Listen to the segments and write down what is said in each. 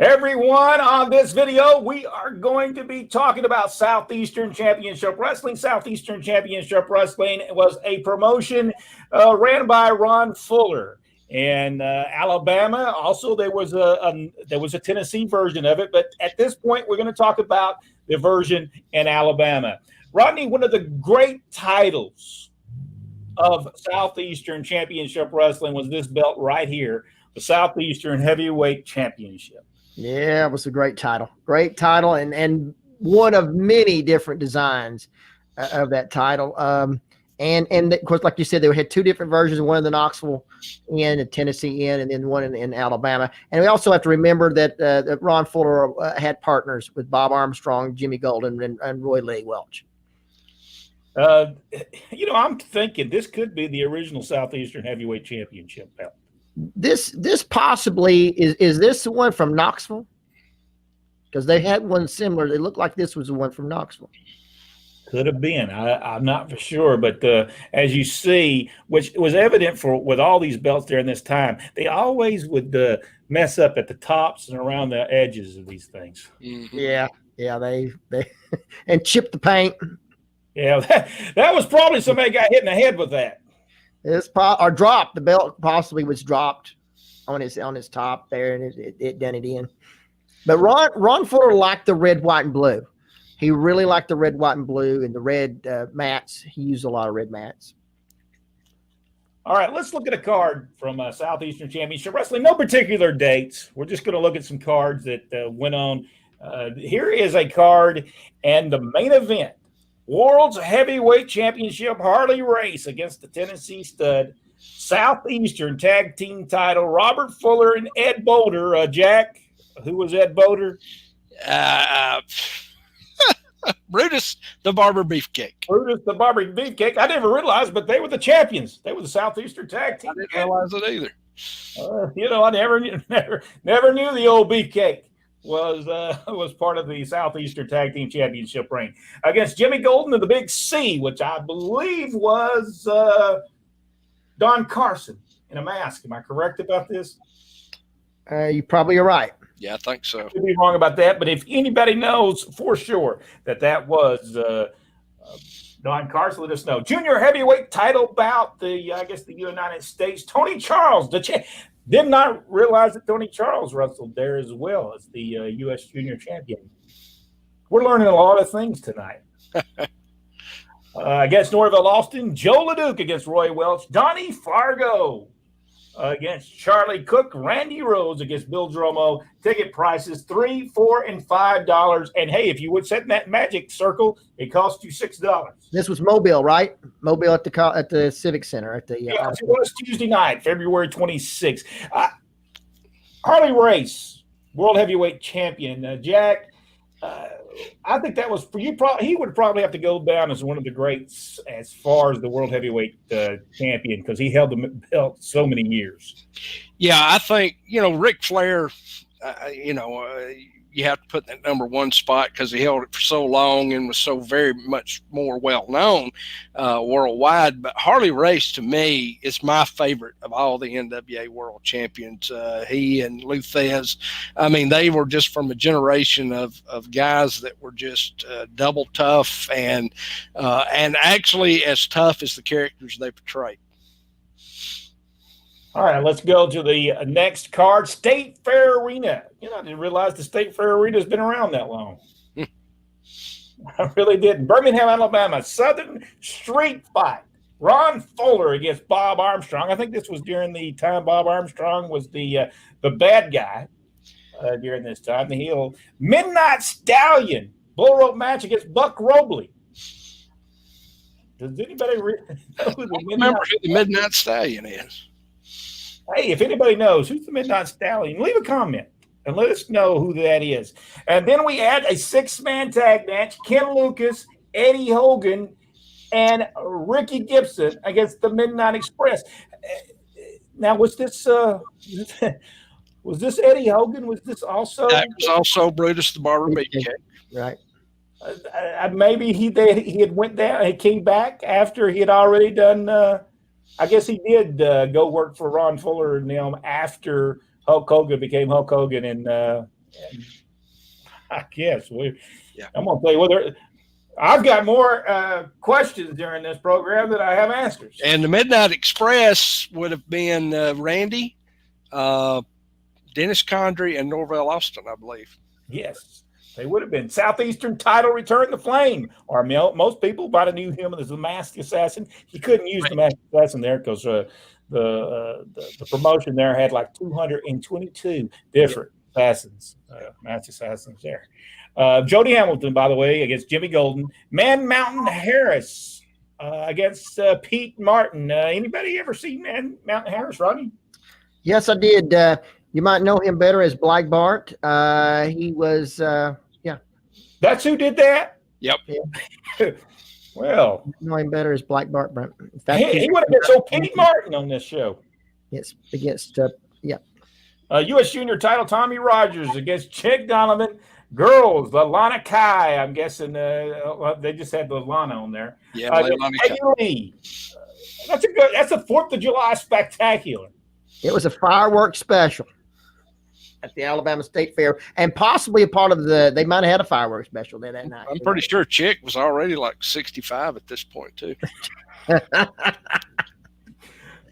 Everyone, on this video, we are going to be talking about Southeastern Championship Wrestling. Southeastern Championship Wrestling was a promotion ran by Ron Fuller in Alabama. Also, there was a Tennessee version of it, but at this point, we're going to talk about the version in Alabama. Rodney, one of the great titles of Southeastern Championship Wrestling was this belt right here, the Southeastern Heavyweight Championship. Yeah, it was a great title. Great title, and one of many different designs of that title. And of course, like you said, they had two different versions, one in the Knoxville end, a Tennessee end, and then one in Alabama. And we also have to remember that Ron Fuller had partners with Bob Armstrong, Jimmy Golden, and Roy Lee Welch. I'm thinking this could be the original Southeastern Heavyweight Championship belt. This possibly is this the one from Knoxville? Because they had one similar. It looked like this was the one from Knoxville. Could have been. I'm not for sure, but as you see, which was evident with all these belts during this time, they always would mess up at the tops and around the edges of these things. Mm-hmm. Yeah, they and chip the paint. Yeah, that was probably somebody got hit in the head with that. It's or dropped. The belt possibly was dropped on his top there, and it done it in. But Ron Fuller liked the red, white, and blue. He really liked the red, white, and blue, and the red mats. He used a lot of red mats. All right, let's look at a card from Southeastern Championship Wrestling. No particular dates. We're just going to look at some cards that went on. Here is a card and the main event. World's Heavyweight Championship, Harley Race against the Tennessee Stud. Southeastern Tag Team title, Robert Fuller and Ed Boulder. Jack, who was Ed Boulder? Brutus the Barber Beefcake. Brutus the Barber Beefcake. I never realized, but they were the champions. They were the Southeastern Tag Team. I didn't realize it either. I never knew the old Beefcake was part of the Southeastern Tag Team Championship reign against Jimmy Golden of the Big C, which I believe was Don Carson in a mask. Am I correct about this? You probably are right. Yeah, I think so. I could be wrong about that, but if anybody knows for sure that was Don Carson, let us know. Junior heavyweight title bout, the United States. Tony Charles, did not realize that Tony Charles wrestled there as well as the U.S. Junior Champion. We're learning a lot of things tonight. Against Norville Austin, Joe LeDuc against Roy Welch, Donnie Fargo against Charlie Cook, Randy Rhodes against Bill Dromo. Ticket prices $3, $4, and $5. And hey, if you would set in that magic circle, it costs you $6. This was Mobile, right? Mobile at the Civic Center at the it was Tuesday night, February 26th. Harley Race, World Heavyweight Champion. Jack, I think that was for you. He would probably have to go down as one of the greats as far as the World Heavyweight Champion, because he held the belt so many years. Yeah, I think Ric Flair. You have to put that number one spot because he held it for so long and was so very much more well known worldwide. But Harley Race, to me, is my favorite of all the NWA World Champions. He and Lou Thez, I mean, they were just from a generation of guys that were just double tough and actually as tough as the characters they portrayed. All right, let's go to the next card, State Fair Arena. I didn't realize the State Fair Arena has been around that long. I really didn't. Birmingham, Alabama, Southern Street Fight. Ron Fuller against Bob Armstrong. I think this was during the time Bob Armstrong was the bad guy during this time. The heel. Midnight Stallion, bull rope match against Buck Robley. Does anybody know who the Midnight Stallion is? Hey, if anybody knows who's the Midnight Stallion, leave a comment and let us know who that is. And then we add a 6-man tag match, Ken Lucas, Eddie Hogan, and Ricky Gibson against the Midnight Express. Now, was this Eddie Hogan? Was this also? That was also Brutus the Barber Beefcake. Right. Maybe he had went down. He came back after he had already done. I guess he did go work for Ron Fuller and them after Hulk Hogan became Hulk Hogan and And I guess Yeah. I'm going to tell you whether I've got more questions during this program than I have answers. And the Midnight Express would have been Randy, Dennis Condrey, and Norvell Austin, I believe. Yes, they would have been. Southeastern title return to flame. Or most people might have knew him as the Masked Assassin. He couldn't use the Masked Assassin there because the promotion there had like 222 different assassins, Masked Assassins there. Jody Hamilton, by the way, against Jimmy Golden. Man Mountain Harris against Pete Martin. Anybody ever seen Man Mountain Harris, Rodney? Yes, I did. You might know him better as Black Bart. He was, yeah. That's who did that? Yep. Yeah. Well, I know him better as Black Bart. Brent. He would have been so Pete Martin on this show. Yes, against, yeah. U.S. Junior title, Tommy Rogers against Chick Donovan. Girls, Lana Kai. I'm guessing they just had the Lana on there. Yeah, Peggy Lee. That's a 4th of July spectacular. It was a fireworks special at the Alabama State Fair, and possibly a part of they might have had a fireworks special there that night. I'm pretty sure Chick was already like 65 at this point, too.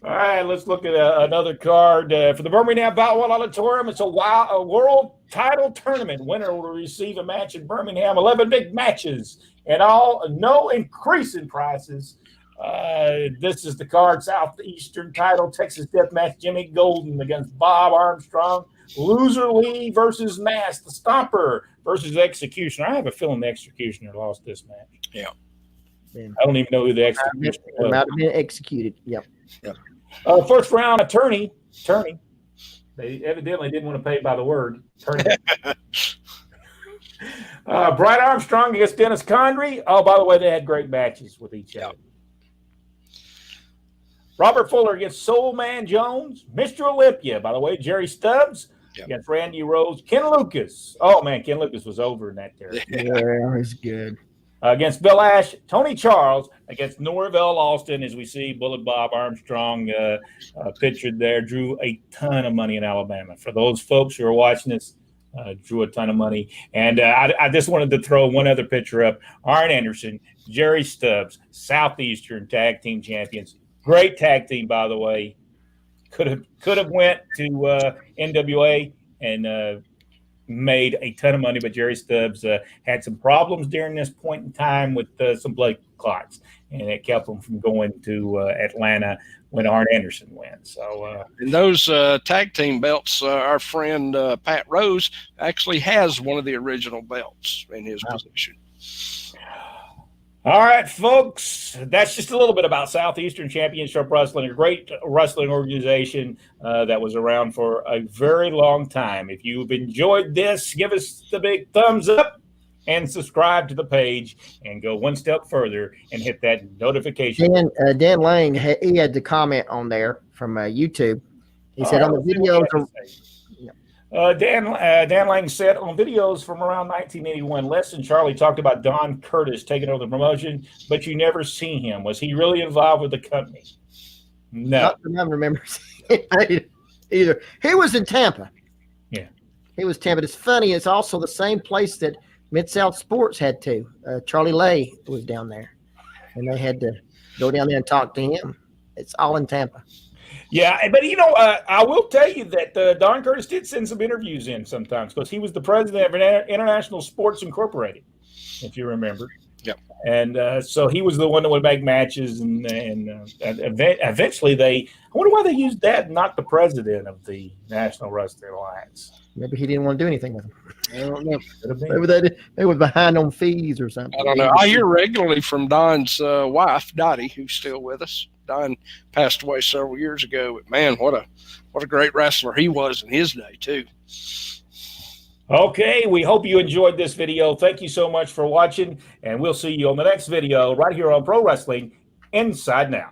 All right, let's look at another card for the Birmingham Boutwell Auditorium. It's a world title tournament. Winner will receive a match in Birmingham. 11 big matches and all, no increase in prices. This is the card: Southeastern title, Texas Death Match. Jimmy Golden against Bob Armstrong. Loser Lee versus Mass. The Stomper versus Executioner. I have a feeling the Executioner lost this match. Yeah. I don't even know who the Executioner was. Might have been executed. Yep. First round, attorney. They evidently didn't want to pay by the word. Attorney. Brian Armstrong against Dennis Condrey. Oh, by the way, they had great matches with each other. Robert Fuller against Soul Man Jones. Mr. Olympia, by the way, Jerry Stubbs against Randy Rose. Ken Lucas. Oh, man, Ken Lucas was over in that territory. Yeah, he's good. Against Bill Ash. Tony Charles against Norvell Austin, as we see Bullet Bob Armstrong pictured there, drew a ton of money in Alabama. For those folks who are watching this, drew a ton of money. And I just wanted to throw one other picture up. Arn Anderson, Jerry Stubbs, Southeastern Tag Team Champions. Great tag team, by the way. Could have went to NWA and made a ton of money, but Jerry Stubbs had some problems during this point in time with some blood clots, and it kept him from going to Atlanta when Arn Anderson went. So, and those tag team belts, our friend Pat Rose actually has one of the original belts in his possession. All right, folks, that's just a little bit about Southeastern Championship Wrestling, a great wrestling organization that was around for a very long time. If you've enjoyed this, give us the big thumbs up and subscribe to the page and go one step further and hit that notification. Dan Lang, he had the comment on there from YouTube. He said on the videos. Dan Lang said on videos from around 1981, Les and Charlie talked about Don Curtis taking over the promotion, but you never seen him. Was he really involved with the company? No. Not that I remember either. He was in Tampa. Yeah. He was Tampa. It's funny. It's also the same place that Mid-South Sports had to. Charlie Lay was down there, and they had to go down there and talk to him. It's all in Tampa. Yeah, but I will tell you that Don Curtis did send some interviews in sometimes because he was the president of International Sports Incorporated, if you remember. Yeah. And so he was the one that would make matches, and eventually I wonder why they used that, not the president of the National Wrestling Alliance. Maybe he didn't want to do anything with them. I don't know. Maybe they were behind on fees or something. I don't know. I hear regularly from Don's wife, Dottie, who's still with us. Don passed away several years ago, but man, what a great wrestler he was in his day too. Okay, we hope you enjoyed this video. Thank you so much for watching, and we'll see you on the next video right here on Pro Wrestling Inside Now.